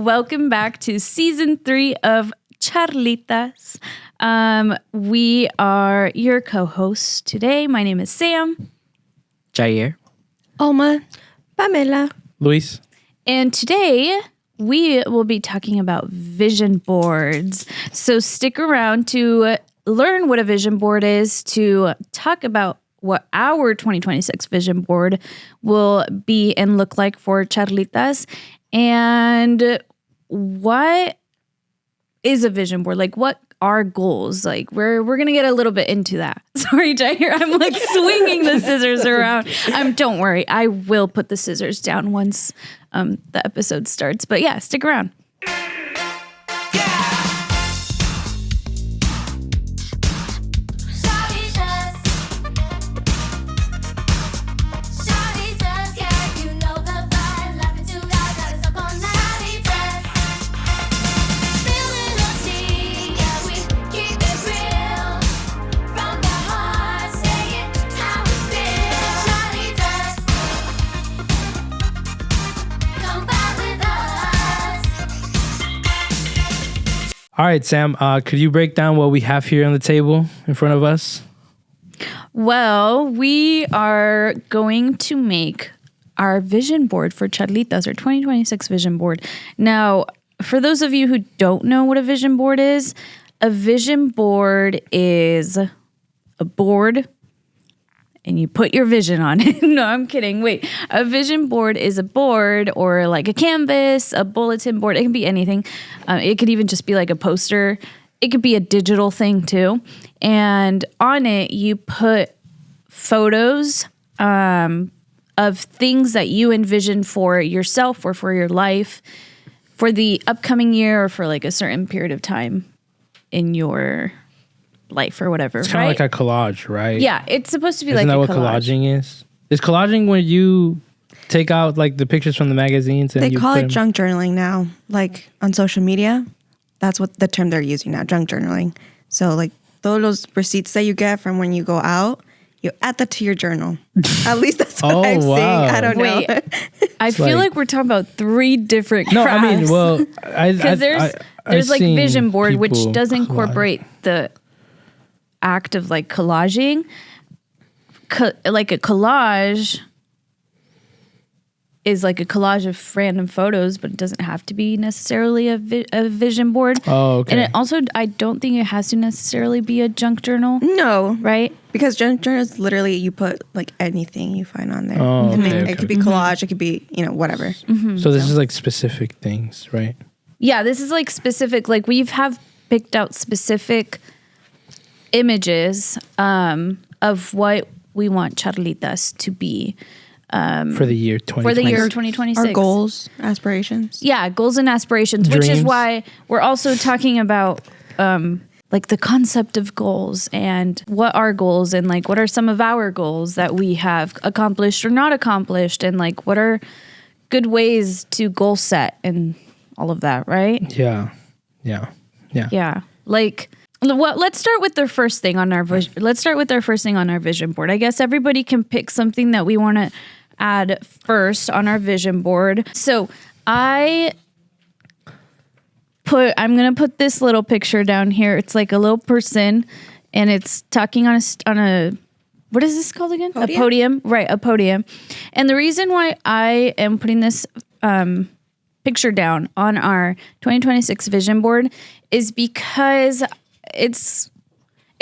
welcome back to season 3 of Charlitas. We are your co-hosts today. My name is Sam. Jair. Alma. Pamela. Luis. And today we will be talking about vision boards. So stick around to learn what a vision board is, to talk about what our 2026 vision board will be and look like for Charlitas, and what is a vision board? Like, what are goals? Like, we're gonna get a little bit into that. Sorry, Jair, I'm like swinging the scissors around. Don't worry, I will put the scissors down once the episode starts. But yeah, stick around. All right, Sam, could you break down what we have here on the table in front of us? Well, we are going to make our vision board for Charlitas, our 2026 vision board. Now, for those of you who don't know what a vision board is a board and you put your vision on it. No, I'm kidding. Wait, a vision board is a board or like a canvas, a bulletin board. It can be anything. It could even just be like a poster. It could be a digital thing too. And on it, you put photos of things that you envision for yourself or for your life for the upcoming year or for like a certain period of time in your life or whatever. It's kind of like a collage, right? Yeah, it's supposed to be Isn't like that a what collage. collaging is? Is collaging when you take out like the pictures from the magazines and They you call put it them- junk journaling now, like on social media. That's what the term they're using now, junk journaling. So like those receipts that you get from when you go out, you add that to your journal. At least that's what Oh, I'm seeing. wow. I don't Wait, know. I feel like we're talking about 3 different No, crafts. I mean, well, because there's like seen vision board, which people does collage. incorporate the act of like collaging. Like a collage is like a collage of random photos, but it doesn't have to be necessarily a vision board. Oh, okay. And it also, I don't think it has to necessarily be a junk journal, No, right? because junk journal is literally you put like anything you find on there. Oh, And okay, it okay. could be collage, it could be, whatever. So this is like specific things, right? Yeah, this is like specific, like have picked out specific images of what we want Charlitas to be For the year 2020. for the year 2026. Our goals, aspirations. Yeah, goals and aspirations, which is Dreams. why we're also talking about like the concept of goals and what are goals and like what are some of our goals that we have accomplished or not accomplished and like what are good ways to goal set and all of that, right? Yeah. Yeah. Like, well, let's start with the first thing on our vision board. I guess everybody can pick something that we want to add first on our vision board. So I'm going to put this little picture down here. It's like a little person and it's talking on a what is this called again? Podium? A podium. Right, a podium. And the reason why I am putting this picture down on our 2026 vision board is because it's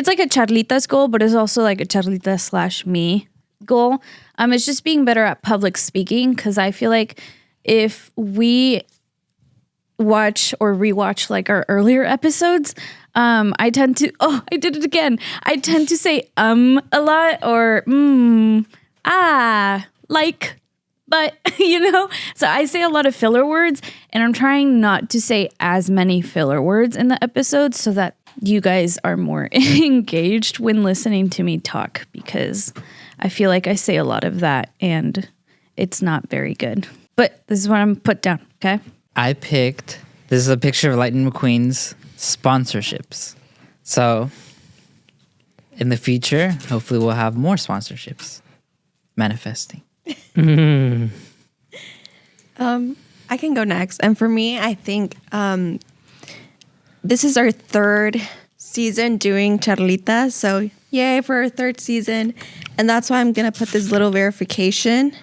like a Charlitas goal, but it's also like a Charlitas/me goal. It's just being better at public speaking because I feel like if we watch or rewatch like our earlier episodes, I tend to I did it again. I tend to say a lot or like, but so I say a lot of filler words and I'm trying not to say as many filler words in the episode so that you guys are more engaged when listening to me talk because I feel like I say a lot of that and it's not very good. But this is what I'm put down, okay? This is a picture of Lightning McQueen's sponsorships. So in the future, hopefully we'll have more sponsorships manifesting. I I can go next. And for me, I think this is our third season doing Charlitas. So yay for our third season. And that's why I'm going to put this little verification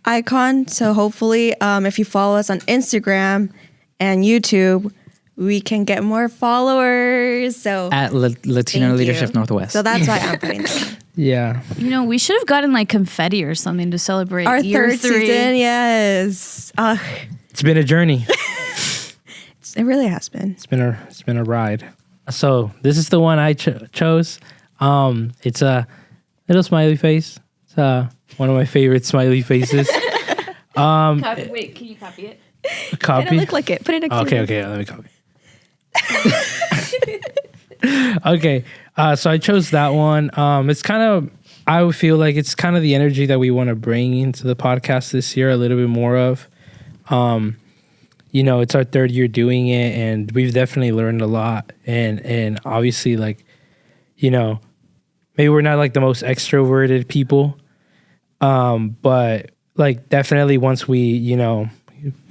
icon. So hopefully if you follow us on Instagram and YouTube, we can get more followers. So At Latino thank Leadership you. Northwest. So that's why I'm putting that. Yeah. You know, we should have gotten like confetti or something to celebrate Our year third 3. season, yes. It's been a journey. It really has been. It's been a ride. So this is the one I chose. It's a little smiley face. It's one of my favorite smiley faces. Wait, can you copy it? It Copy. don't look like it. Put it next to Okay, me. okay, let me copy. Okay, so I chose that one. It's kind of, I would feel like it's kind of the energy that we want to bring into the podcast this year, a little bit more of. You know, it's our third year doing it, and we've definitely learned a lot. And obviously, like, you know, maybe we're not like the most extroverted people, but like definitely once we, you know,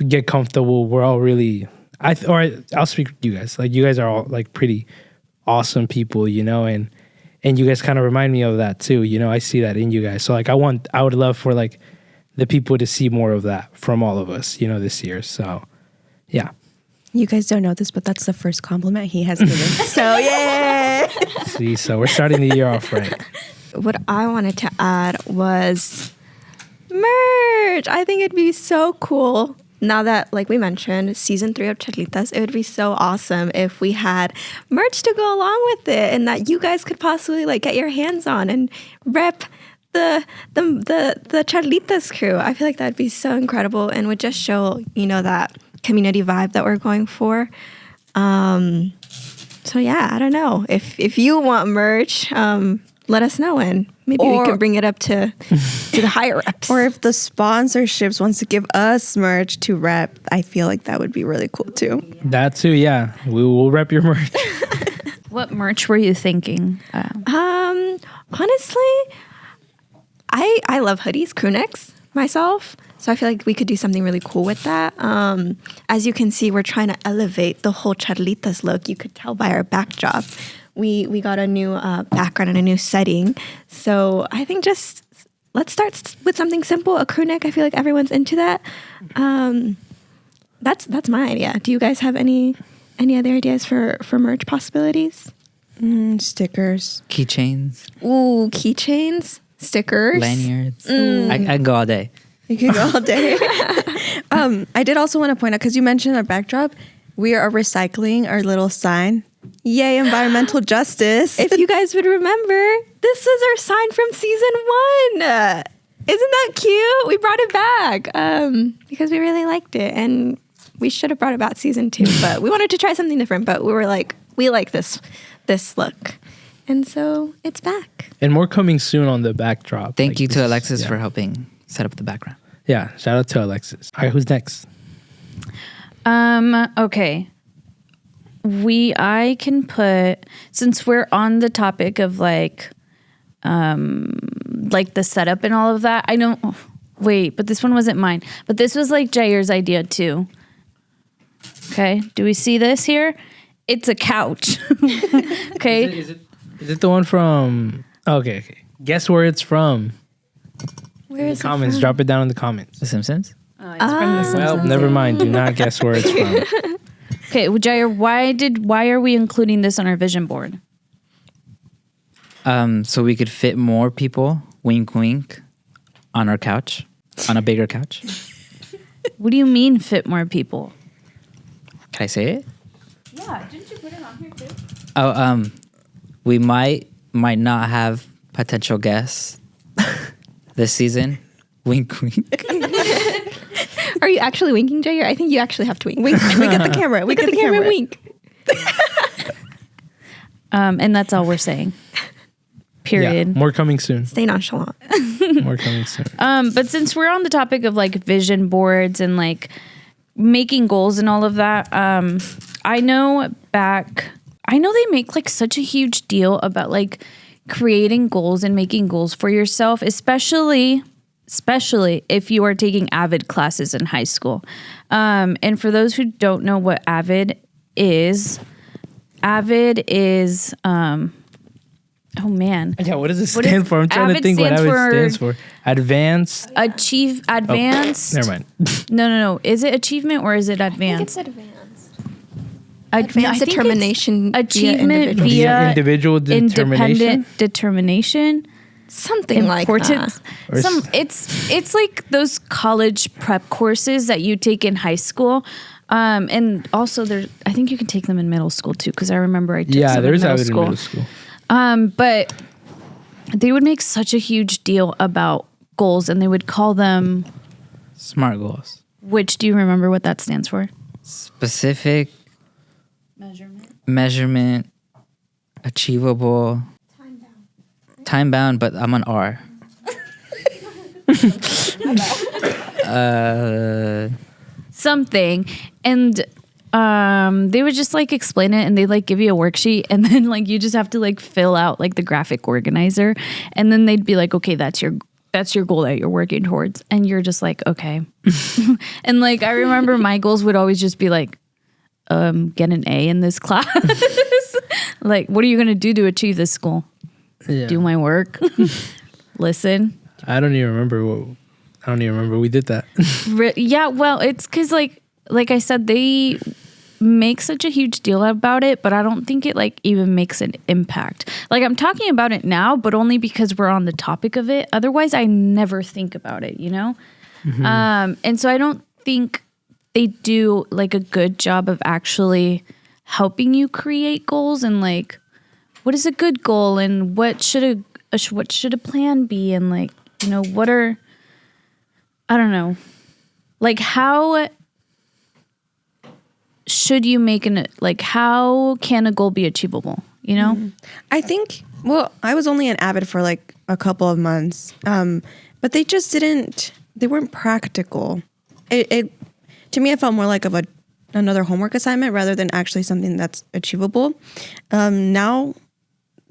get comfortable, we're all really. I'll speak to you guys. Like, you guys are all like pretty awesome people, you know, and you guys kind of remind me of that too. You know, I see that in you guys. So like, I would love for like the people to see more of that from all of us, you know, this year. So yeah. You guys don't know this, but that's the first compliment he has given. So yeah. See, so we're starting the year off right. What I wanted to add was merch. I think it'd be so cool. Now that, like we mentioned, season 3 of Charlitas, it would be so awesome if we had merch to go along with it, and that you guys could possibly like get your hands on and rep the Charlitas crew. I feel like that'd be so incredible and would just show, you know, that community vibe that we're going for. So yeah, I don't know. If you want merch, let us know, and maybe we can bring it up to the higher reps. Or if the sponsorships wants to give us merch to rep, I feel like that would be really cool too. That too, yeah. We will rep your merch. What merch were you thinking? Honestly, I love hoodies, crew necks myself. So I feel like we could do something really cool with that. As you can see, we're trying to elevate the whole Charlitas look. You could tell by our backdrop. We got a new background and a new setting. So I think just let's start with something simple, a crew neck. I feel like everyone's into that. That's my idea. Do you guys have any other ideas for merch possibilities? Stickers. Keychains, Ooh, keychains, stickers, lanyards. I can go all day. You could go all day. I did also want to point out, because you mentioned our backdrop, we are recycling our little sign. Yay, environmental justice. If you guys would remember, this is our sign from season 1. Isn't that cute? We brought it back because we really liked it, and we should have brought it back season 2, but we wanted to try something different. But we were like, we like this look, and so it's back. And more coming soon on the backdrop. Thank Like, you this to is- Alexis yeah. for helping set up the background. Yeah, shout out to Alexis. All right, who's next? Okay. I can put, since we're on the topic of like the setup and all of that. I know. Wait, but this one wasn't mine. But this was like Jair's idea too. Okay, do we see this here? It's a couch. Okay. Is it the one from? Okay. Guess where it's from. Where In is the comments, drop it down in the comments. The Simpsons? Oh, it's from The Well, Simpsons. never mind. Do not guess where it's from. Okay, well, Jair, why are we including this on our vision board? So we could fit more people, wink wink, on our couch, on a bigger couch. What do you mean fit more people? Can I say it? Yeah, didn't you put it on here too? Oh, we might not have potential guests this season. Wink wink. Are you actually winking, Jair? I think you actually have to wink. We get the camera. We Look at the camera and wink. And that's all we're saying. Period. Yeah, more coming soon. Stay nonchalant. More coming soon. But since we're on the topic of like vision boards and like making goals and all of that, I know they make like such a huge deal about like creating goals and making goals for yourself, especially especially if you are taking AVID classes in high school. And for those who don't know what AVID is, oh man. Yeah, what does it stand for? I'm trying to think what AVID stands for. Advanced. Advanced. Never mind. No. Is it achievement or is it advanced? I think it's advanced. Advanced determination. Achievement via via individual determination. independent determination. something like that. It's like those college prep courses that you take in high school. And also I think you can take them in middle school too, because I remember I took some in middle school. But they would make such a huge deal about goals, and they would call them SMART goals. Which, do you remember what that stands for? Specific, measurement, achievable, time bound, but I'm on R. Something. And they would just like explain it, and they like give you a worksheet, and then like you just have to like fill out like the graphic organizer, and then they'd be like, okay, that's your goal that you're working towards, and you're just like, okay. And like I remember my goals would always just be like, get an A in this class. Like, what are you gonna do to achieve this goal? Yeah. Do my work. Listen. I don't even remember we did that. Yeah, well, it's because like I said, they make such a huge deal about it, but I don't think it like even makes an impact. Like, I'm talking about it now, but only because we're on the topic of it. Otherwise, I never think about it, you know? Mm-hmm. And so I don't think they do like a good job of actually helping you create goals, and like, what is a good goal, and what should a plan be, and like, you know, I don't know, like how should you make how can a goal be achievable, you know? I think, well, I was only an AVID for like a couple of months, but they weren't practical. To me, it felt more like another homework assignment rather than actually something that's achievable. Now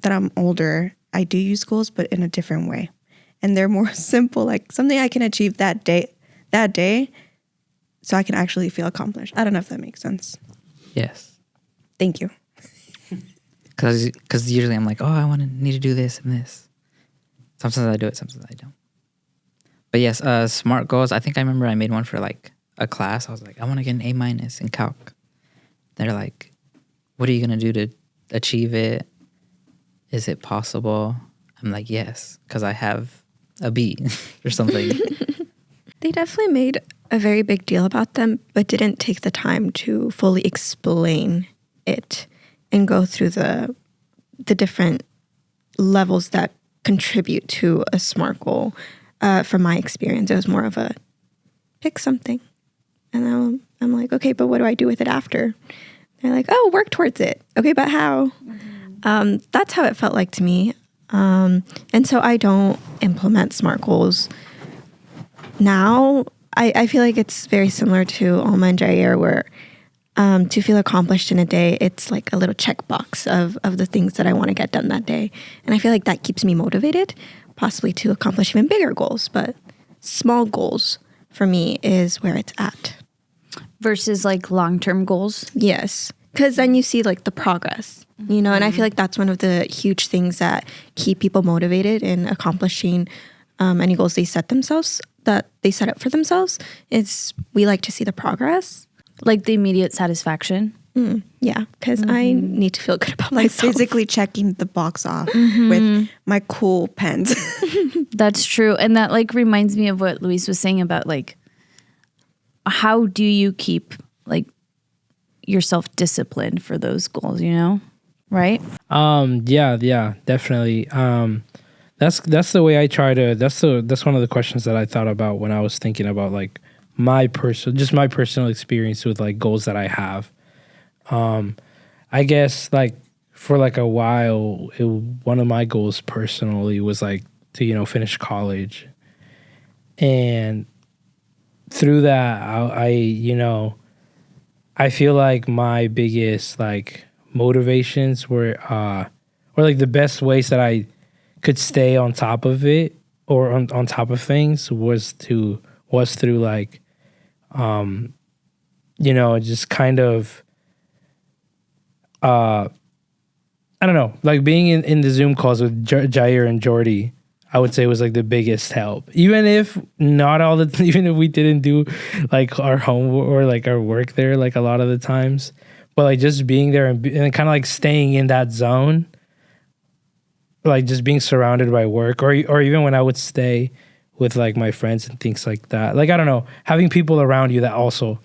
that I'm older, I do use goals, but in a different way. And they're more simple, like something I can achieve that day, so I can actually feel accomplished. I don't know if that makes sense. Yes. Thank you. Because usually I'm like, oh, I need to do this and this. Sometimes I do it, sometimes I don't. But yes, SMART goals. I think I remember I made one for like a class. I was like, I want to get an A- in calc. They're like, what are you going to do to achieve it? Is it possible? I'm like, yes, because I have a B or something. They definitely made a very big deal about them, but didn't take the time to fully explain it and go through the different levels that contribute to a SMART goal. From my experience, it was more of a pick something. And I'm like, okay, but what do I do with it after? They're like, oh, work towards it. Okay, but how? Mm-hmm. That's how it felt like to me. And so I don't implement SMART goals now. I feel like it's very similar to Alma and Jair, where to feel accomplished in a day, it's like a little checkbox of the things that I want to get done that day. And I feel like that keeps me motivated, possibly to accomplish even bigger goals. But small goals for me is where it's at. Versus like long-term goals? Yes. Because then you see like the progress, you know, and I feel like that's one of the huge things that keep people motivated in accomplishing any goals they set up for themselves. Is we like to see the progress. Like the immediate satisfaction. Yeah, because I need to feel good about myself. Physically checking the box off with my cool pens. That's true. And that like reminds me of what Luis was saying about like, how do you keep like yourself disciplined for those goals, you know? Right? Yeah, definitely. That's the way I try to, that's one of the questions that I thought about when I was thinking about like my personal experience with like goals that I have. I guess like for like a while, one of my goals personally was like to, you know, finish college. And through that, I feel like my biggest like motivations were, or like the best ways that I could stay on top of it or on top of things was through like, just kind of, I don't know, like being in the Zoom calls with Jair and Jordy, I would say was like the biggest help. Even if even if we didn't do like our homework or like our work there, like a lot of the times, but like just being there and kind of like staying in that zone, like just being surrounded by work, or even when I would stay with like my friends and things like that. Like, I don't know, having people around you that also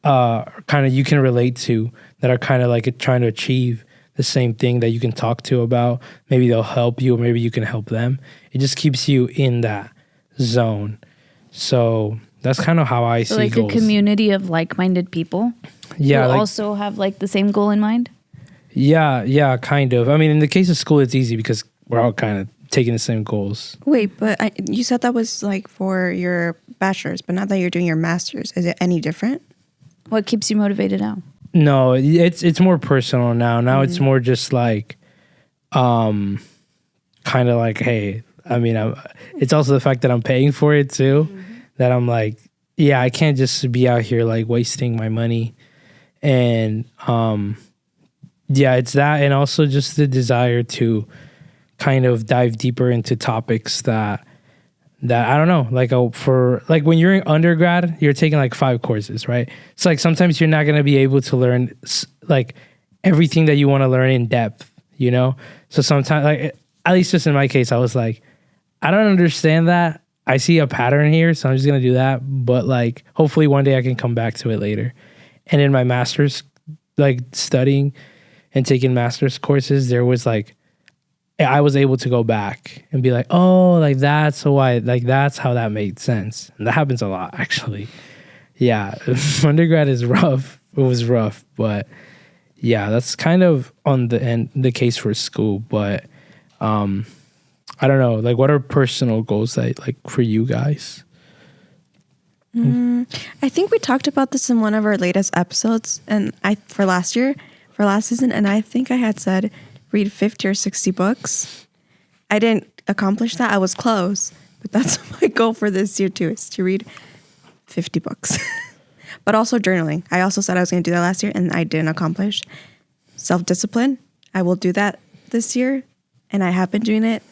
kind of you can relate to, that are kind of like trying to achieve the same thing that you can talk to about. Maybe they'll help you, or maybe you can help them. It just keeps you in that zone. So that's kind of how I see like goals. A community of like-minded people. Yeah, who like, also have like the same goal in mind. Yeah, kind of. I mean, in the case of school, it's easy because we're all kind of taking the same goals. Wait, but you said that was like for your bachelor's, but now that you're doing your master's, is it any different? What keeps you motivated now? No, it's more personal now. Now it's more just like, kind of like, hey, I mean, it's also the fact that I'm paying for it too. That I'm like, yeah, I can't just be out here like wasting my money, and yeah, it's that, and also just the desire to kind of dive deeper into topics that I don't know, like for like when you're in undergrad, you're taking like 5 courses, right? It's like sometimes you're not going to be able to learn like everything that you want to learn in depth, you know? So sometimes, like, at least just in my case, I was like, I don't understand that. I see a pattern here, so I'm just going to do that. But like, hopefully one day I can come back to it later. And in my master's, like studying and taking master's courses, there was like, I was able to go back and be like, oh, like that's why, like that's how that made sense. And that happens a lot, actually. Yeah, undergrad is rough. It was rough, but yeah, that's kind of on the case for school. But I don't know, like what are personal goals that like for you guys? I think we talked about this in one of our latest episodes, and for last season, and I think I had said read 50 or 60 books. I didn't accomplish that. I was close, but that's my goal for this year too, is to read 50 books. But also journaling. I also said I was going to do that last year, and I didn't accomplish. Self-discipline. I will do that this year, and I have been doing it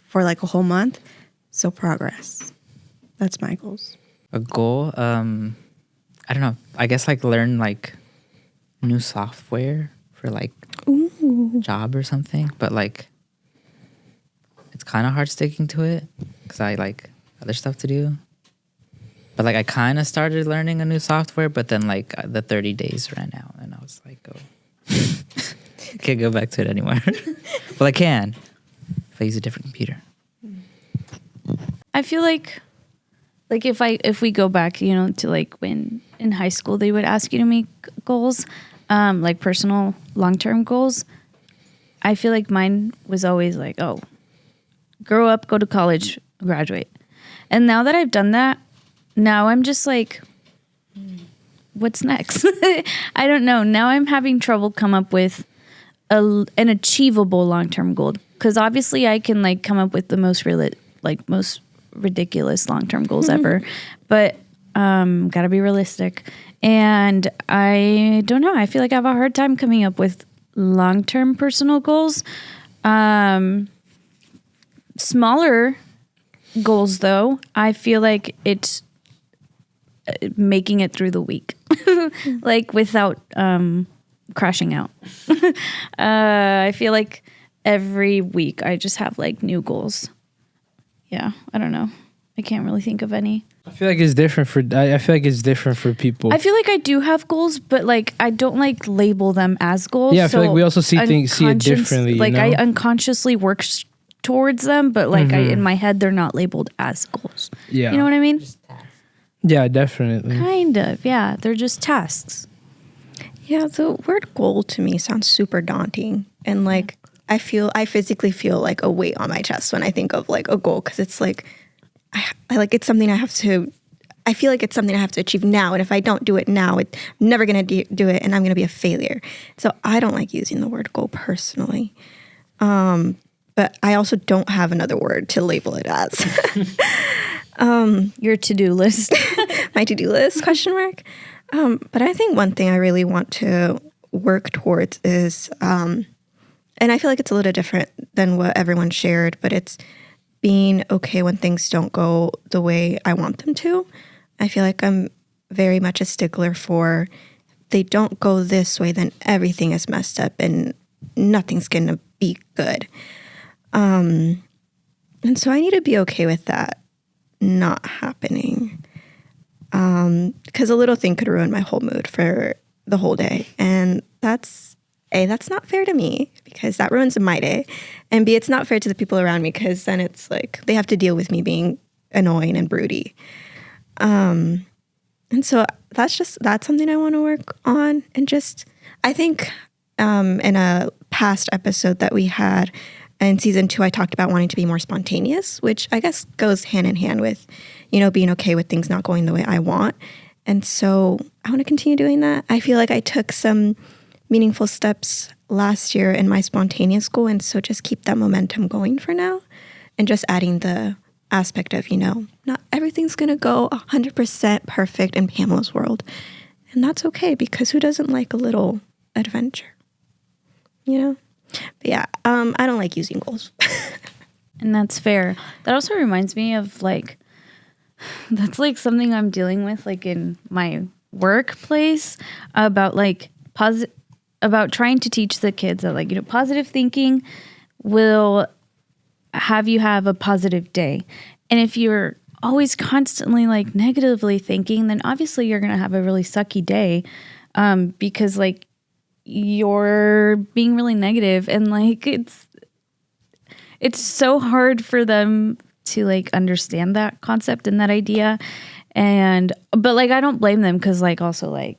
for like a whole month. So progress. That's my goals. A goal, I don't know. I guess like learn like new software for like job or something, but like it's kind of hard sticking to it because I like other stuff to do. But like I kind of started learning a new software, but then like the 30 days ran out and I was like, oh, can't go back to it anymore. Well, I can if I use a different computer. I feel like if we go back, you know, to like when in high school they would ask you to make goals, like personal long-term goals. I feel like mine was always like, oh, grow up, go to college, graduate. And now that I've done that, now I'm just like, what's next? I don't know. Now I'm having trouble come up with an achievable long-term goal, because obviously I can like come up with the most ridiculous long-term goals ever, but gotta be realistic. And I don't know. I feel like I have a hard time coming up with long-term personal goals. Smaller goals, though, I feel like it's making it through the week, like without crashing out. I feel like every week I just have like new goals. Yeah, I don't know. I can't really think of any. I feel like it's different for. I feel like it's different for people. I feel like I do have goals, but like I don't like label them as goals. Yeah, I feel like we also see it differently. Like you know? I unconsciously work towards them, but like in my head they're not labeled as goals. Yeah, you know what I mean? Yeah, definitely. Kind of. Yeah, they're just tasks. Yeah, the word goal to me sounds super daunting, and like I physically feel like a weight on my chest when I think of like a goal, because it's like I like it's something I feel like it's something I have to achieve now, and if I don't do it now, I'm never gonna do it, and I'm gonna be a failure. So I don't like using the word goal personally. But but I also don't have another word to label it as. Your to-do list. My to-do list, question mark. But I think one thing I really want to work towards is, and I feel like it's a little different than what everyone shared, but it's being okay when things don't go the way I want them to. I feel like I'm very much a stickler for, if they don't go this way, then everything is messed up and nothing's going to be good. And so I need to be okay with that not happening. Because a little thing could ruin my whole mood for the whole day. And that's not fair to me because that ruins my day. And B, it's not fair to the people around me because then it's like they have to deal with me being annoying and broody. And so that's something I want to work on. And just, I think in a past episode that we had in season 2, I talked about wanting to be more spontaneous, which I guess goes hand in hand with, being okay with things not going the way I want. And so I want to continue doing that. I feel like I took some meaningful steps last year in my spontaneous goal. And so just keep that momentum going for now. And just adding the aspect of, not everything's going to go 100% perfect in Pamela's world. And that's okay because who doesn't like a little adventure? But yeah, I don't like using goals. And that's fair. That also reminds me of that's something I'm dealing with in my workplace about about trying to teach the kids that positive thinking will have you have a positive day. And if you're always constantly negatively thinking, then obviously you're going to have a really sucky day because you're being really negative and it's so hard for them to understand that concept and that idea. But I don't blame them because also I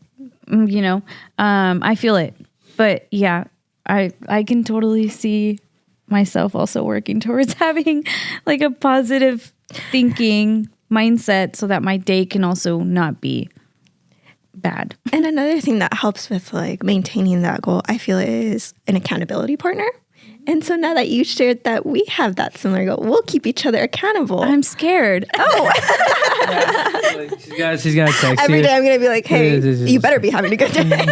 feel it. But yeah, I can totally see myself also working towards having a positive thinking mindset so that my day can also not be bad. And another thing that helps with maintaining that goal, I feel, is an accountability partner. And so now that you shared that we have that similar goal, we'll keep each other accountable. I'm scared. Yeah, she's gonna text Every you. day I'm gonna be like, hey, you better be having a good day.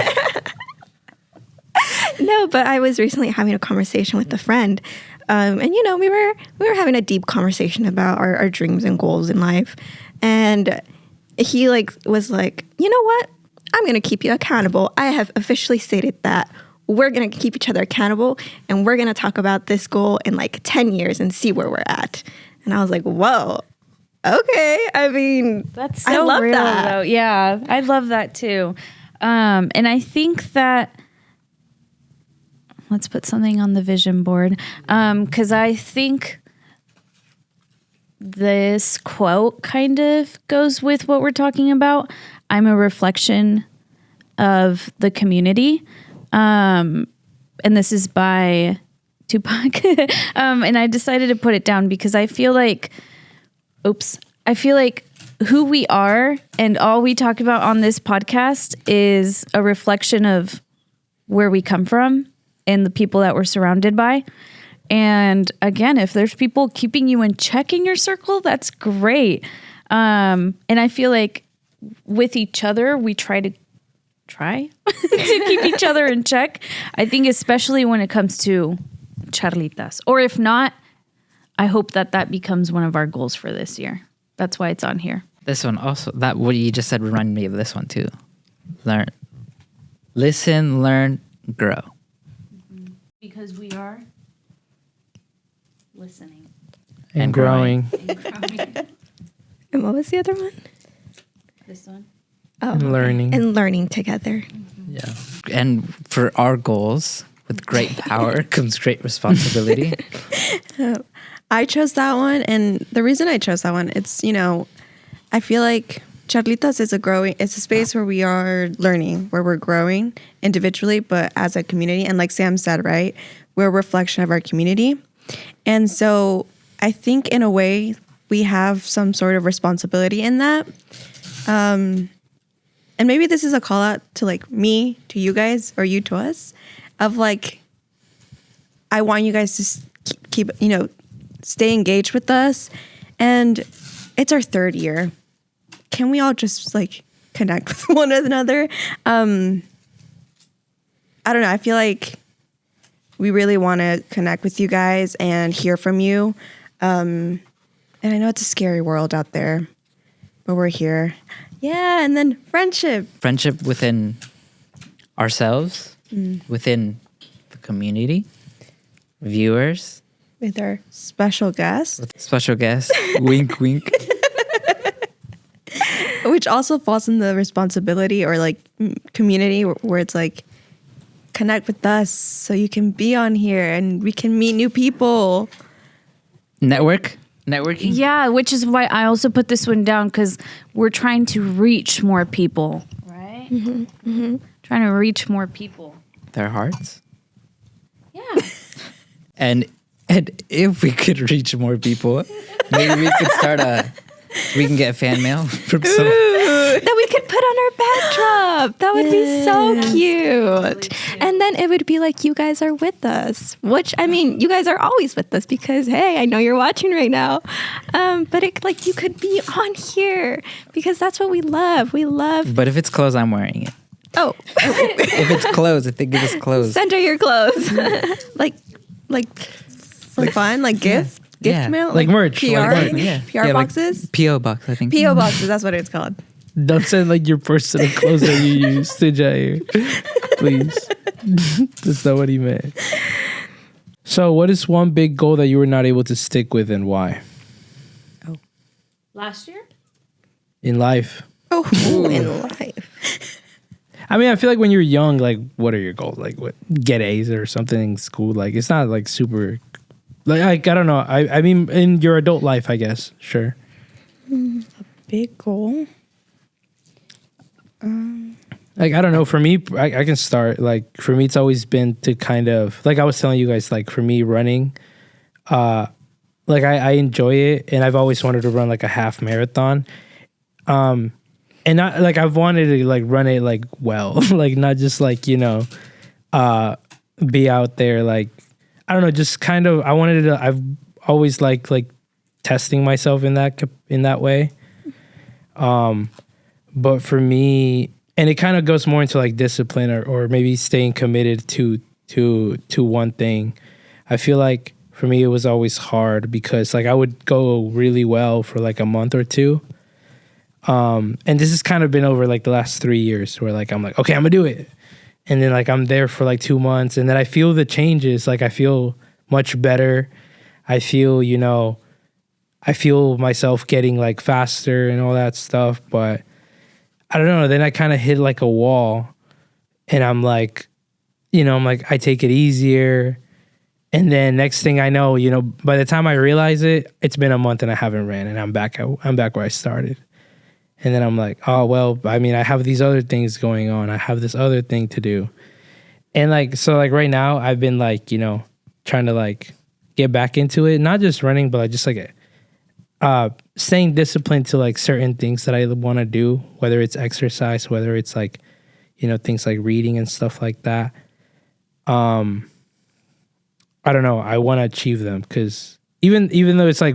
No, but I was recently having a conversation with a friend. And we were having a deep conversation about our dreams and goals in life. And he was like, you know what? I'm gonna keep you accountable. I have officially stated that we're going to keep each other accountable and we're going to talk about this goal in 10 years and see where we're at. And I was like, whoa, okay. I mean, that's so I love real, that. though. Yeah, I love that too. And I think that, let's put something on the vision board. Because I think this quote kind of goes with what we're talking about. I'm a reflection of the community. And this is by Tupac. And I decided to put it down because I feel like who we are and all we talk about on this podcast is a reflection of where we come from and the people that we're surrounded by. And again, if there's people keeping you in check in your circle, that's great. And I feel like with each other, we try to keep each other in check. I think especially when it comes to Charlitas. Or if not, I hope that becomes one of our goals for this year. That's why it's on here. This one also, that what you just said reminded me of this one too. Listen, learn, grow. Because we are listening. And growing. And what was the other one? This one. Oh, And learning. And learning together. Yeah. And for our goals, with great power comes great responsibility. I chose that one, and the reason I chose that one, it's, I feel like Charlitas is it's a space where we are learning, where we're growing individually, but as a community. And like Sam said, right, we're a reflection of our community. And so I think in a way we have some sort of responsibility in that. And maybe this is a call out to me, to you guys, or you to us, of I want you guys to keep keep, stay engaged with us. And it's our 3rd year. Can we all just like connect with one another? I don't know. I feel like we really want to connect with you guys and hear from you. And I know it's a scary world out there, but we're here. Yeah, and then friendship. Friendship within ourselves, within the community, viewers, With our special guest. with special guests. Wink, wink. Which also falls in the responsibility or like community where it's like, connect with us so you can be on here and we can meet new people. Networking. Yeah, which is why I also put this one down because we're trying to reach more people, right? Trying to reach more people. Their hearts. Yeah. And if we could reach more people, maybe we could we can get fan mail from some. That we could put on our backdrop. That would be so cute. And then it would be like you guys are with us, which I mean, you guys are always with us because hey, I know you're watching right now. But it like you could be on here because that's what we love. We love. But if it's clothes, I'm wearing it. Oh, If it's clothes, if they give us clothes. send her your clothes. Like for fun, like gift Yeah. mail, Like merch, PR, like merch. Yeah. PR Yeah, like boxes, P.O. box, I think. PO boxes. That's what it's called. Don't send like your personal clothes that you use to Jair. Please. That's not what he meant. So what is one big goal that you were not able to stick with and why? Last year? In life. Oh, in life. I mean, I feel like when you're young, like, what are your goals? Like, what? Get A's or something in school? Like, it's not like super. Like, I don't know. I mean, in your adult life, I guess. Sure. Big goal. Like, I don't know. For me, I can start. Like, for me, it's always been to kind of, like I was telling you guys, like, for me, running, like, I enjoy it. And I've always wanted to run, like, a half marathon. And not, like, I've wanted to, like, run it, like, well. Like, not just, like, be out there, like, I don't know, just kind of, I've always liked, like, testing myself in that way. But for me, and it kind of goes more into like discipline or maybe staying committed to one thing. I feel like for me, it was always hard because like I would go really well for like a month or two. And this has kind of been over like the last 3 years where like, I'm like, okay, I'm gonna do it. And then like, I'm there for like 2 months and then I feel the changes. Like I feel much better. I feel, I feel myself getting like faster and all that stuff, but I don't know. Then I kind of hit like a wall and I'm like, I take it easier. And then next thing I know, by the time I realize it, it's been a month and I haven't ran and I'm back where I started. And then I'm like, oh, well, I mean, I have these other things going on. I have this other thing to do. And like, so like right now I've been like, trying to like get back into it, not just running, but like just like staying disciplined to like certain things that I want to do, whether it's exercise, whether it's like, things like reading and stuff like that. I don't know. I want to achieve them because even though it's like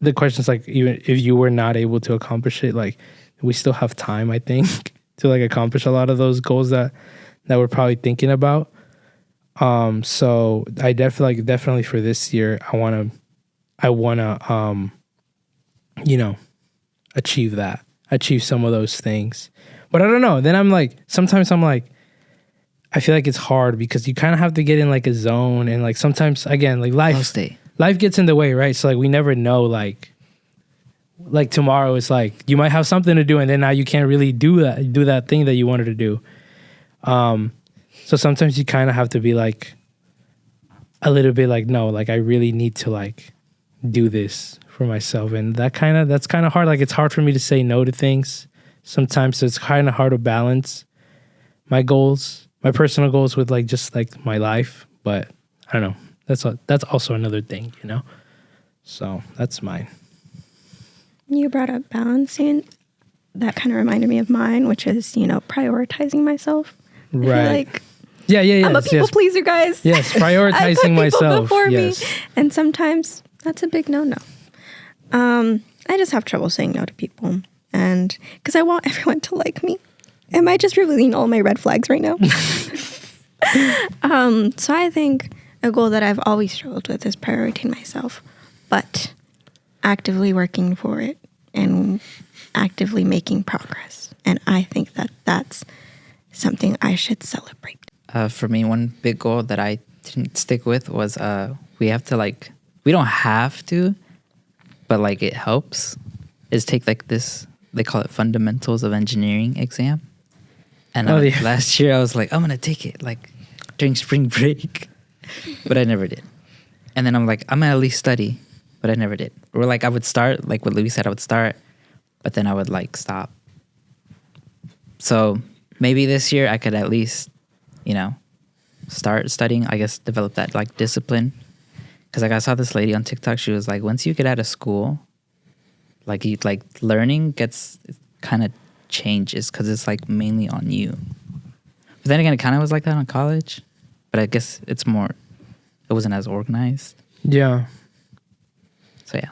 the question's like, even if you were not able to accomplish it, like we still have time, I think, to like accomplish a lot of those goals that we're probably thinking about. So I definitely for this year, I want to, achieve some of those things. But I don't know. Then I'm like, sometimes I'm like, I feel like it's hard because you kind of have to get in like a zone. And like sometimes, again, like life gets in the way, right? So like we never know, like tomorrow is like, you might have something to do and then now you can't really do that thing that you wanted to do. So sometimes you kind of have to be like a little bit like, no, like I really need to like do this for myself. And that's kind of hard. Like it's hard for me to say no to things sometimes. So it's kind of hard to balance my goals, my personal goals with like just like my life. But I don't know. That's also another thing, So that's mine. You brought up balancing. That kind of reminded me of mine, which is, prioritizing myself. I feel Right. like Yeah. I'm a people pleaser, guys. Yes, I prioritizing put people myself. before Yes. me, and sometimes that's a big no-no. I just have trouble saying no to people, and because I want everyone to like me. Am I just revealing all my red flags right now? So I think a goal that I've always struggled with is prioritizing myself, but actively working for it and actively making progress. And I think that that's something I should celebrate. For me, one big goal that I didn't stick with was we have to we don't have to, but it helps, is take this, they call it fundamentals of engineering exam. And last year I was like, I'm going to take it during spring break, but I never did. And then I'm like, I'm going to at least study, but I never did. Or I would start, like what Louis said, I would start, but then I would stop. So maybe this year I could at least, start studying, I guess develop that discipline. Because I saw this lady on TikTok, she was like, once you get out of school, learning gets kind of changes because it's mainly on you. But then again, it kind of was like that in college, but I guess it wasn't as organized. Yeah. So yeah.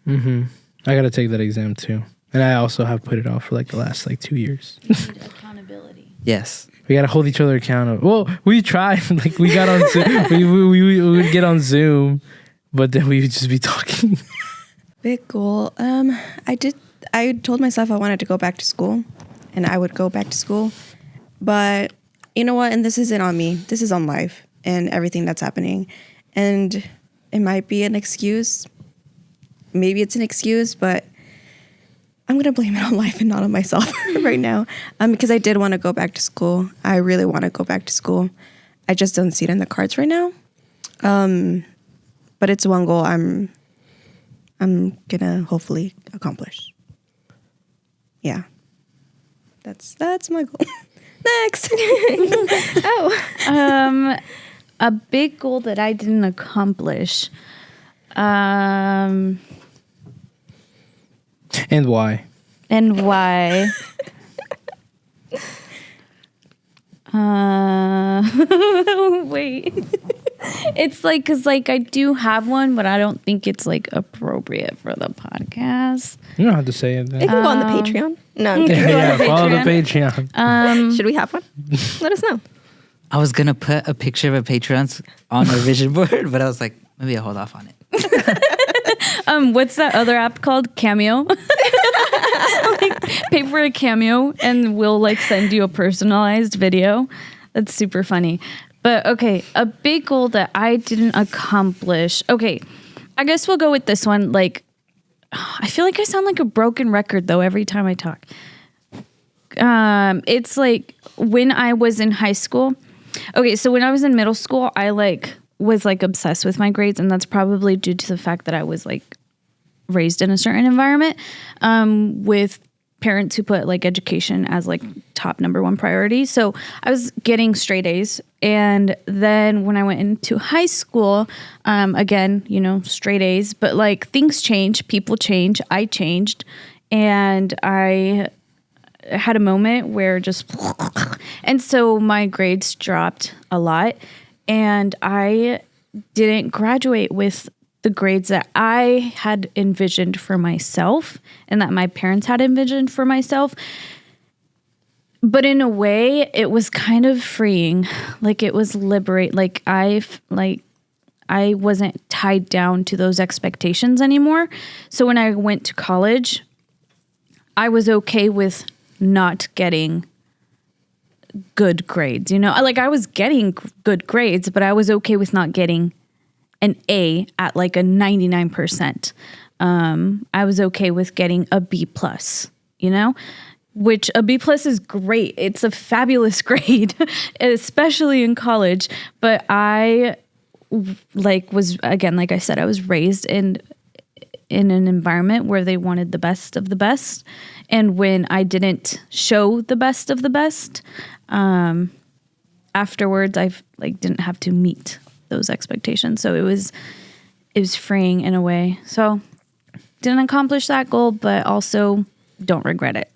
Mm-hmm. I got to take that exam too. And I also have put it off for the last 2 years. You need accountability. Yes. We got to hold each other accountable. Well, we tried. We got on Zoom. we would get on Zoom, but then we would just be talking. Big goal. I told myself I wanted to go back to school, and I would go back to school. But you know what? And this isn't on me. This is on life and everything that's happening. And it might be an excuse. Maybe it's an excuse, but I'm going to blame it on life and not on myself right now. Because I did want to go back to school. I really want to go back to school. I just don't see it in the cards right now. But it's one goal I'm going to hopefully accomplish. Yeah. That's my goal. Next. A big goal that I didn't accomplish. And why? And why? Wait. It's because I do have one, but I don't think it's appropriate for the podcast. You don't have to say it then. It can go on the Patreon. No, I'm kidding. Yeah, follow the Patreon. Should we have one? Let us know. I was going to put a picture of a Patreon on our vision board, but I was like, maybe I'll hold off on it. What's that other app called? Cameo. Pay for a Cameo and we'll send you a personalized video. That's super funny. But okay, a big goal that I didn't accomplish. Okay, I guess we'll go with this one. I feel like I sound like a broken record though every time I talk. It's when I was in high school. Okay, so when I was in middle school, I was obsessed with my grades, and that's probably due to the fact that I was raised in a certain environment with parents who put education as top number one priority. So I was getting straight A's, and then when I went into high school, again, straight A's, but things change, people change, I changed, and I had a moment where and so my grades dropped a lot, and I didn't graduate with the grades that I had envisioned for myself and that my parents had envisioned for myself. But in a way, it was kind of freeing. It was liberate. I wasn't tied down to those expectations anymore. So when I went to college, I was okay with not getting good grades. I was getting good grades, but I was okay with not getting an A at a 99%. I was okay with getting a B plus, which a B plus is great. It's a fabulous grade, especially in college. But I was, again, like I said, I was raised in an environment where they wanted the best of the best. And when I didn't show the best of the best, afterwards I didn't have to meet those expectations. So it was freeing in a way. So didn't accomplish that goal, but also don't regret it.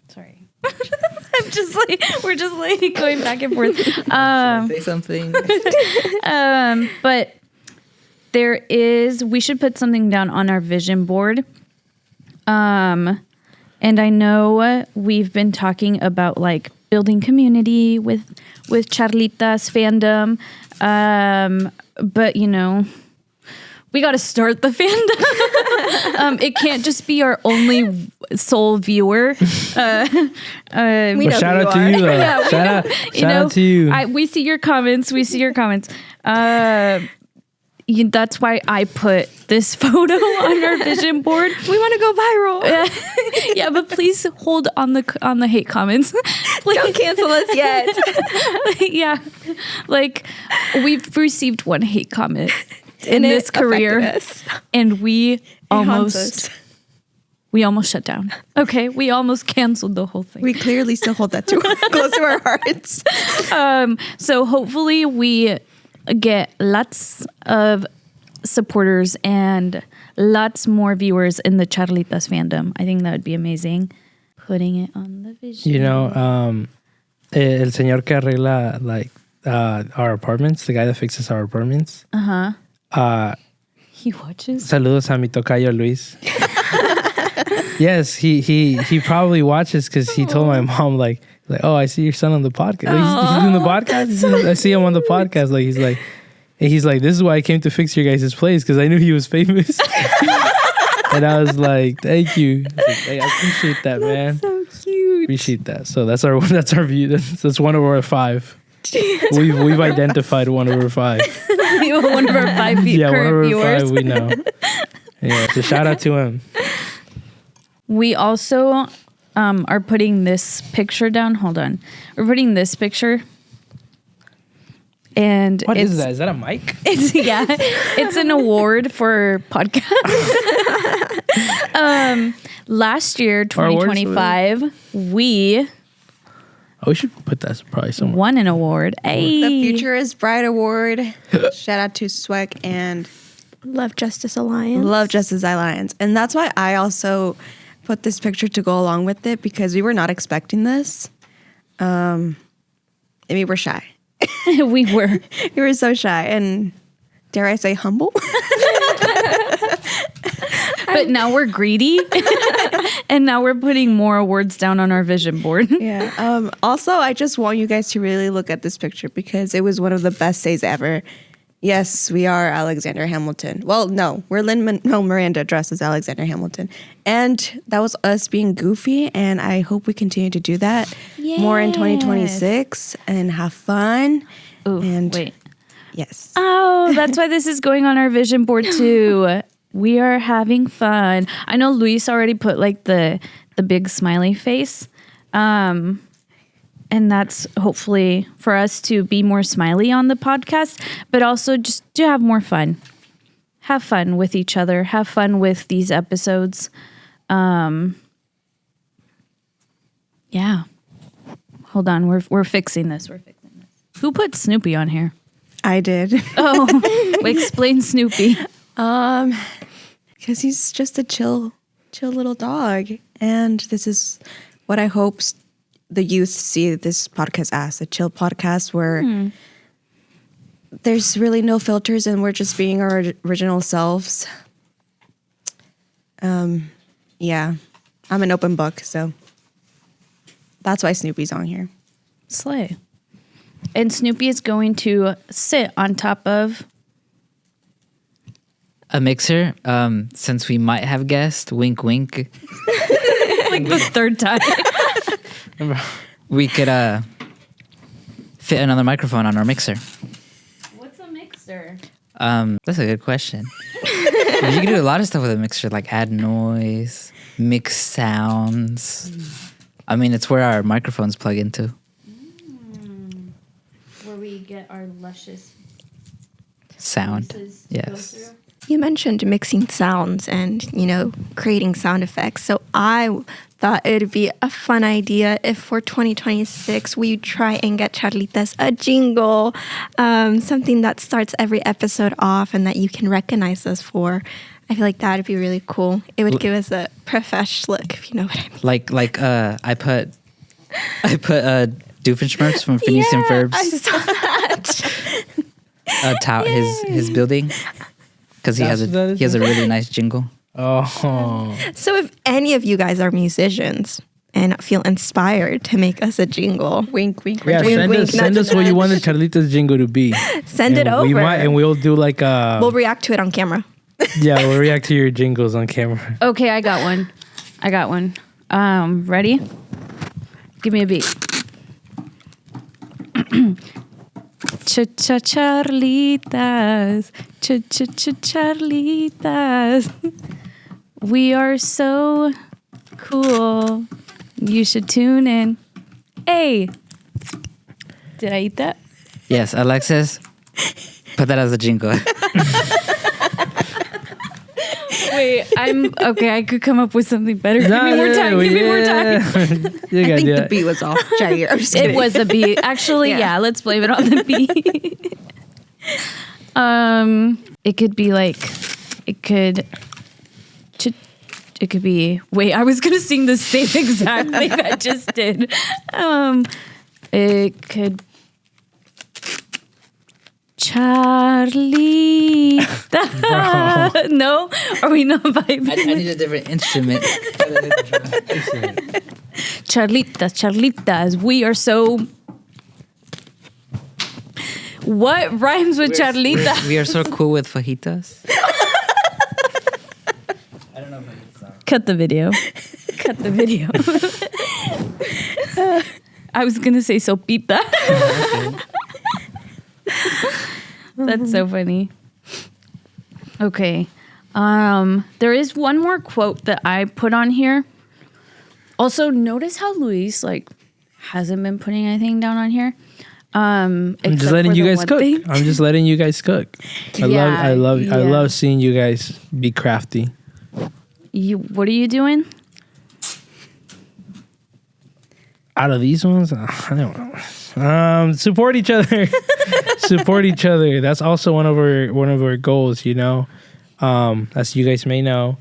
Sorry. we're just like going back and forth. Say something. But we should put something down on our vision board. And I know we've been talking about like building community with Charlitas fandom. But you know, we got to start the fandom. It can't just be our only sole viewer. We know Shout who out to are. you, though. Yeah, we know. Shout out to you. We see your comments. That's why I put this photo on our vision board. We want to go viral. Yeah, but please hold on the hate comments. Don't cancel us yet. Yeah, like we've received one hate comment in And it this career, affected us. and we haunts almost shut down. Okay, we almost canceled the whole thing. We clearly still hold that close to our hearts. So hopefully we get lots of supporters and lots more viewers in the Charlitas fandom. I think that would be amazing. Putting it on the vision. You know, el señor que arregla like our apartments, the guy that fixes our apartments. He watches. Saludos a mi tocayo Luis. Yes, he probably watches because he told my mom like, oh, I see your son on the podcast. Like, he's doing the podcast. I see him on the podcast. Like he's like, this is why I came to fix your guys' place because I knew he was famous. And I was like, thank you. I was like, hey, I appreciate that, man. So cute. Appreciate that. So that's our view. That's one of our 5. We've identified one of our 5. One of our 5 current Yeah, one of our viewers. 5 we know. Yeah, so shout out to him. We also are putting this picture down. Hold on. We're putting this picture. And What is that? Is that a mic? It's an award for podcasts. Last year, 2025, we We should put that probably somewhere. won an award. Hey. The Future is Bright Award. Shout out to Sweck and Love Justice Alliance. Love Justice Alliance. And that's why I also put this picture to go along with it because we were not expecting this. And we were shy. We were. We were so shy and dare I say humble? But now we're greedy. And now we're putting more awards down on our vision board. Yeah. Also, I just want you guys to really look at this picture because it was one of the best days ever. Yes, we are Alexander Hamilton. Well, no, we're Lin-Manuel Miranda dressed as Alexander Hamilton. And that was us being goofy, and I hope we continue to do that more in 2026 and have fun. Ooh, and wait. Yes. Oh, that's why this is going on our vision board too. We are having fun. I know Luis already put like the big smiley face. And that's hopefully for us to be more smiley on the podcast, but also just to have more fun. Have fun with each other. Have fun with these episodes. Yeah. Hold on. We're fixing this. Who put Snoopy on here? I did. Oh, explain Snoopy. Because he's just a chill little dog. And this is what I hope the youth see this podcast as, a chill podcast where there's really no filters and we're just being our original selves. Yeah, I'm an open book, so that's why Snoopy's on here. Slay. And Snoopy is going to sit on top of... A mixer, since we might have guessed, wink, wink. like the third time. We could fit another microphone on our mixer. What's a mixer? That's a good question. You can do a lot of stuff with a mixer, like add noise, mix sounds. I mean, it's where our microphones plug into. Where we get our luscious Sound. voices Yes. go through. You mentioned mixing sounds and, creating sound effects. So I thought it would be a fun idea if for 2026 we try and get Charlitas a jingle, something that starts every episode off and that you can recognize us for. I feel like that would be really cool. It would give us a profesh look, if you know what I mean. Like I put I put Doofenshmirtz from Phineas and I Ferb's saw that. his building, because he has a really nice jingle. Oh, So if any of you guys are musicians and feel inspired to make us a jingle, Wink, wink. yeah. Wink, Send wink, us, send nudge, us what you nudge. want the Charlitas jingle to be. send it And over. We might, and we'll do like We'll react to it on camera. yeah, we'll react to your jingles on camera. Okay, I got one. Ready? Give me a beat. Charlitas, Charlitas. We are so cool. You should tune in. Hey, did I eat that? Yes, Alexis, put that as a jingle. Wait, I'm okay. I could come up with something better. Give me more time. Give me more time. You I gotta think do the it. beat was off. Jair. I'm just It kidding. was a beat. Actually, Yeah. yeah. Let's blame it on the beat. It could be like, it could be. Wait, I was gonna sing the same exact thing I just did. It could. Charlie. No, are we not vibing? I need a different instrument. Charlitas, we are so. What rhymes with Charlita? We are so cool with fajitas. I don't know fajitas. Cut the video. Cut the video. I was gonna say sopita. That's so funny. Okay. There is one more quote that I put on here. Also, notice how Luis hasn't been putting anything down on here. I'm just letting you guys cook. I'm just letting you guys cook. I Yeah, love seeing you guys be crafty. What are you doing? Out of these ones, I don't know. Support each other. Support each other. That's also one of our goals. You know, as you guys may know,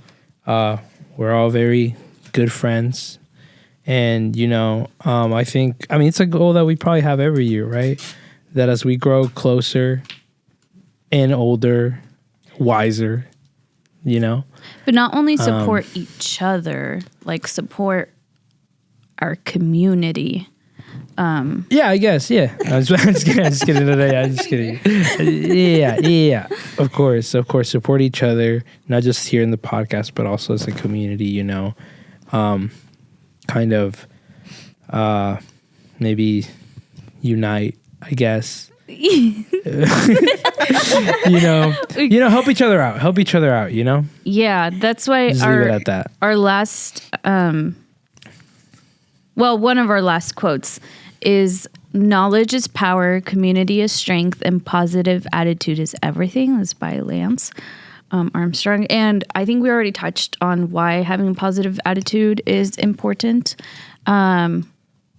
we're all very good friends, and you know, I mean, it's a goal that we probably have every year, right? That as we grow closer and older, wiser, you know. But not only support each other, support our community. Yeah, I guess. Yeah, I'm just kidding today. I'm just kidding. Yeah. Of course. Support each other, not just here in the podcast, but also as a community. You know, kind of, maybe unite. I guess. You know, help each other out. Help each other out. You know. Yeah, that's why Just leave it at that. Our last, one of our last quotes is knowledge is power, community is strength, and positive attitude is everything. That's by Lance Armstrong. And I think we already touched on why having a positive attitude is important.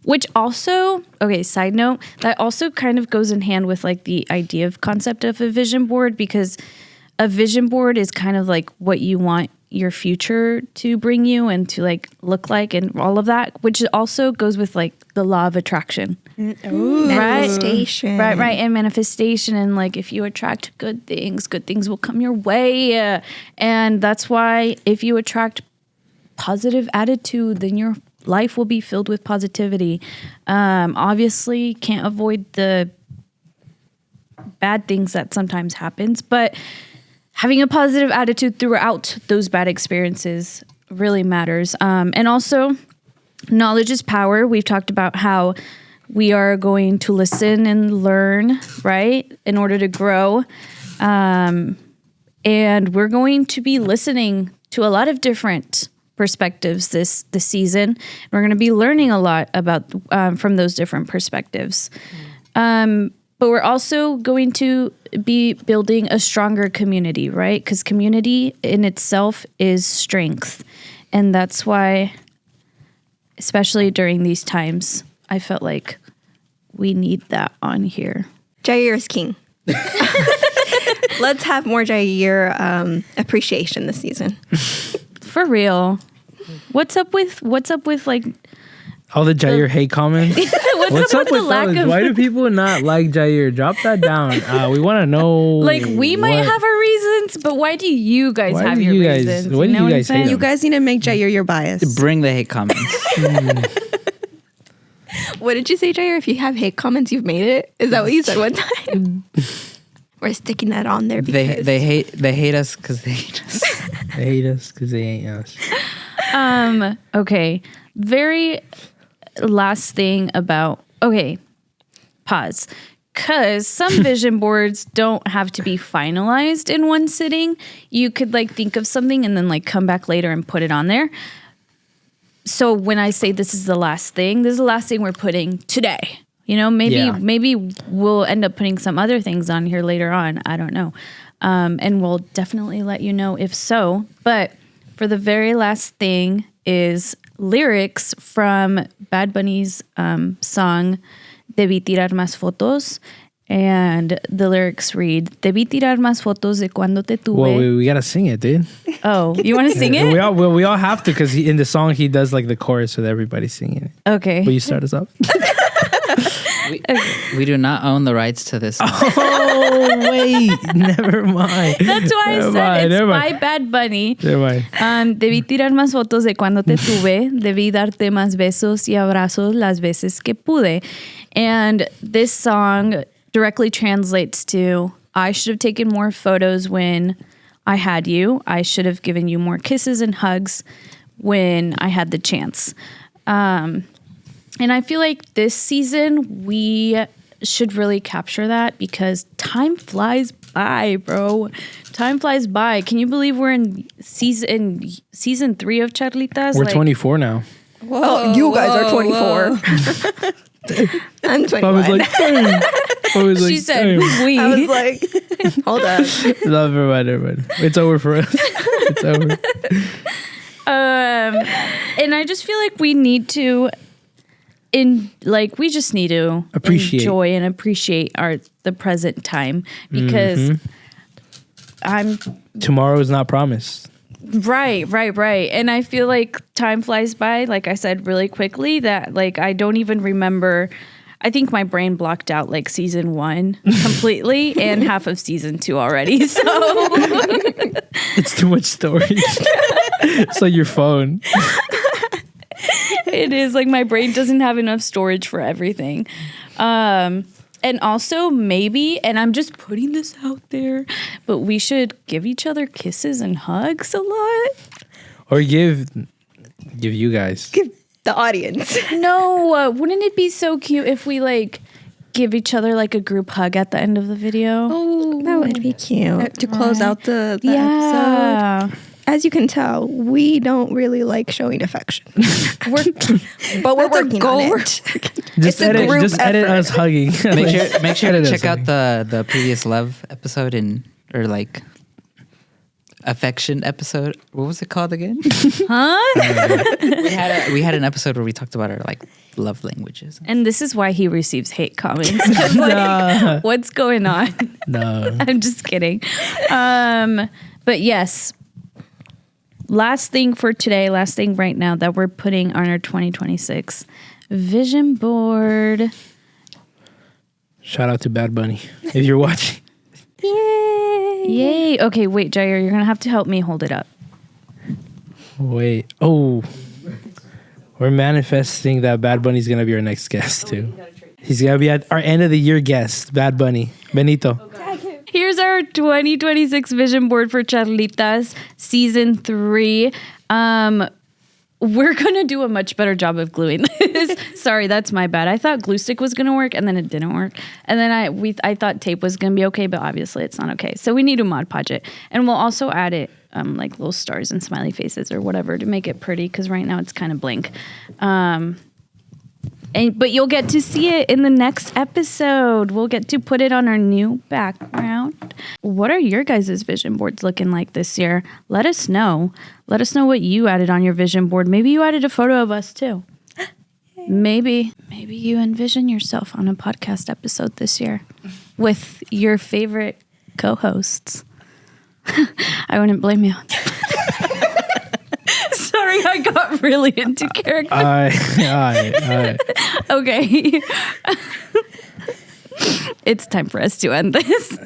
Which also, okay, side note, that also kind of goes in hand with the idea of concept of a vision board, because a vision board is kind of what you want your future to bring you and to look like and all of that, which also goes with the law of attraction. Manifestation. Right. And manifestation. And if you attract good things will come your way. And that's why if you attract positive attitude, then your life will be filled with positivity. Obviously can't avoid the bad things that sometimes happens, but having a positive attitude throughout those bad experiences really matters. And also, knowledge is power. We've talked about how we are going to listen and learn, right, in order to grow. And we're going to be listening to a lot of different perspectives this season. We're going to be learning a lot about from those different perspectives. But we're also going to be building a stronger community, right? Because community in itself is strength. And that's why, especially during these times, I felt like we need that on here. Jair is king. Let's have more Jair appreciation this season. For real. What's up with All the Jair hate comments. What's up with the lack fellas? of? Why do people not like Jair? Drop that down. We want to know. Like we might what- have our reasons, but why do you guys Why have do your you guys- reasons? why do know you what I'm guys hate saying? him? You guys need to make Jair your bias. Bring the hate comments. What did you say, Jair? If you have hate comments, you've made it. Is that what you said one time? We're sticking that on there because they hate us because they hate us. They hate us because they ain't us. Okay. Very last thing about pause. Because some vision boards don't have to be finalized in one sitting. You could like think of something and then like come back later and put it on there. So when I say this is the last thing, this is the last thing we're putting today. You know, maybe we'll end up putting some other things on here later on. I don't know. And we'll definitely let you know if so. But for the very last thing is lyrics from Bad Bunny's song Debí tirar más fotos. And the lyrics read, Debí tirar más fotos de cuando te tuve. Well, we gotta sing it, dude. Oh, you want to sing it? We all have to because in the song he does like the chorus with everybody singing it. Okay. Will you start us up? We do not own the rights to this. Oh wait, never mind. That's why I said it's by Bad Bunny. Never mind. Debí tirar más fotos de cuando te tuve. Debí darte más besos y abrazos las veces que pude. And this song directly translates to, I should have taken more photos when I had you. I should have given you more kisses and hugs when I had the chance. And I feel like this season we should really capture that because time flies by, bro. Time flies by. Can you believe we're in season 3 of Charlitas? We're 24 now. oh, you guys are 24. I'm 21. I was like, dang. I was like, She said, dang. we. I was like, hold up. Never mind. It's over for us. It's over. And I just feel like we need to we just need to Appreciate. enjoy and appreciate the present time because Tomorrow is not promised. right. And I feel like time flies by, like I said, really quickly that like I don't even remember. I think my brain blocked out like season 1 completely and half of season 2 already. So It's too much storage. It's like your phone. it is like my brain doesn't have enough storage for everything. And also maybe, and I'm just putting this out there, but we should give each other kisses and hugs a lot. Or give you guys. Give the audience. No, wouldn't it be so cute if we like give each other like a group hug at the end of the video? Oh, that would be cute. To close out the episode. Yeah. As you can tell, we don't really like showing affection. We're But we're That's a working goal. on it. Just It's a edit group edit effort. us hugging. Make sure to Edit us check out hugging. the previous love episode or like affection episode. What was it called again? we had an episode where we talked about our like love languages. and this is why he receives hate comments. 'Cause, like, Nah. what's going on? No. I'm just kidding. But yes, last thing for today, last thing right now that we're putting on our 2026 vision board. Shout out to Bad Bunny if you're watching. Yay. Okay, wait, Jair, you're going to have to help me hold it up. Wait. Oh. We're manifesting that Bad Bunny's going to be our next guest too. He's going to be at our end of the year guest, Bad Bunny. Benito. Here's our 2026 vision board for Charlitas season 3. We're going to do a much better job of gluing this. Sorry, that's my bad. I thought glue stick was going to work and then it didn't work. And then I thought tape was going to be okay, but obviously it's not okay. So we need to Mod Podge it. And we'll also add it like little stars and smiley faces or whatever to make it pretty because right now it's kind of blank. But you'll get to see it in the next episode. We'll get to put it on our new background. What are your guys' vision boards looking like this year? Let us know. Let us know what you added on your vision board. Maybe you added a photo of us too. Maybe you envision yourself on a podcast episode this year with your favorite co-hosts. I wouldn't blame you. Sorry. Sorry, I got really into character. Okay. It's time for us to end this.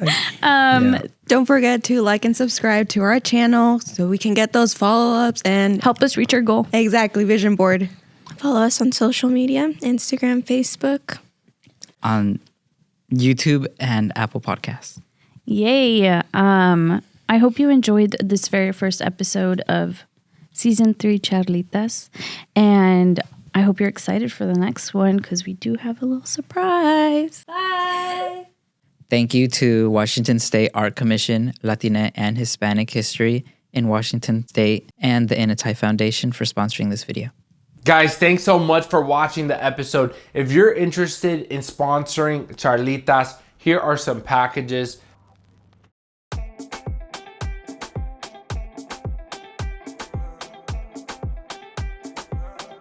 Don't forget to like and subscribe to our channel so we can get those follow-ups and Help us reach our goal. exactly vision board. Follow us on social media, Instagram, Facebook. On YouTube and Apple Podcasts. Yay. I hope you enjoyed this very first episode of season 3 Charlitas. And I hope you're excited for the next one because we do have a little surprise. Bye. Thank you to Washington State Art Commission, Latina and Hispanic History in Washington State, and the Inatai Foundation for sponsoring this video. Guys, thanks so much for watching the episode. If you're interested in sponsoring Charlitas, here are some packages